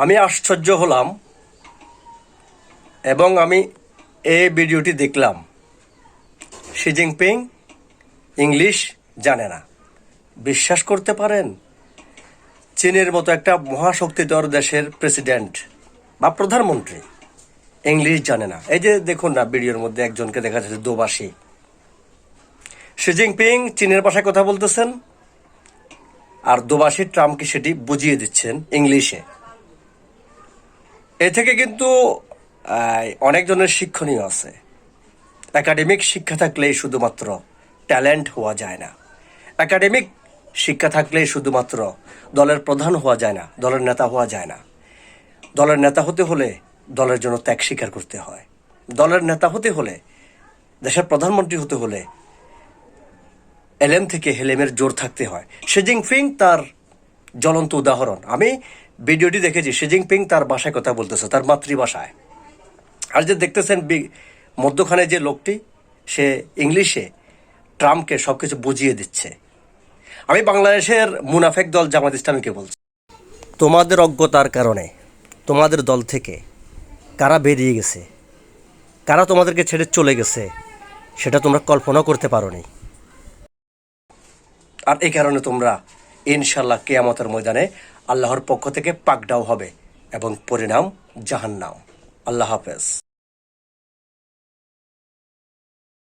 আমি আশ্চর্য হলাম এবং আমি এই ভিডিওটি দেখলাম। শি জিনপিং ইংলিশ জানে না। বিশ্বাস করতে পারেন? চীনের মতো একটা মহাশক্তিধর দেশের প্রেসিডেন্ট বা প্রধানমন্ত্রী ইংলিশ জানে না। এই যে দেখুন না, ভিডিওর মধ্যে একজনকে দেখা যাচ্ছে দোভাষী। শি জিনপিং চীনের ভাষায় কথা বলতেছেন আর দোভাষী ট্রাম্পকে সেটি বুঝিয়ে দিচ্ছেন ইংলিশে। এ থেকে কিন্তু অনেকজনের শিক্ষণীয় আছে। একাডেমিক শিক্ষা থাকলেই শুধুমাত্র ট্যালেন্ট হওয়া যায় না। একাডেমিক শিক্ষা থাকলেই শুধুমাত্র দলের প্রধান হওয়া যায় না, দলের নেতা হওয়া যায় না। দলের নেতা হতে হলে দলের জন্য ত্যাগ স্বীকার করতে হয়। দলের নেতা হতে হলে, দেশের প্রধানমন্ত্রী হতে হলে এলেম থেকে হেলেমের জোর থাকতে হয়। শি জিনপিং তার জ্বলন্ত উদাহরণ। আমি ভিডিওটি দেখেছি, শি জিনপিং তার ভাষায় কথা বলতেছে, তার মাতৃভাষায়। আর যে দেখতেছেন মধ্যখানে যে লোকটি, সে ইংলিশে ট্রাম্পকে সব কিছু বুঝিয়ে দিচ্ছে। আমি বাংলাদেশের মুনাফেক দল জামাত ইসলামীকে বলছি, তোমাদের অজ্ঞতার কারণে তোমাদের দল থেকে কারা বেরিয়ে গেছে, কারা তোমাদেরকে ছেড়ে চলে গেছে, সেটা তোমরা কল্পনা করতে পারোনি। আর এই কারণে তোমরা ইনশাল্লাহ কিয়ামতের ময়দানে আল্লাহর পক্ষ থেকে পাকড়াও হবে এবং পরিণাম জাহান্নাম। আল্লাহ হাফেজ।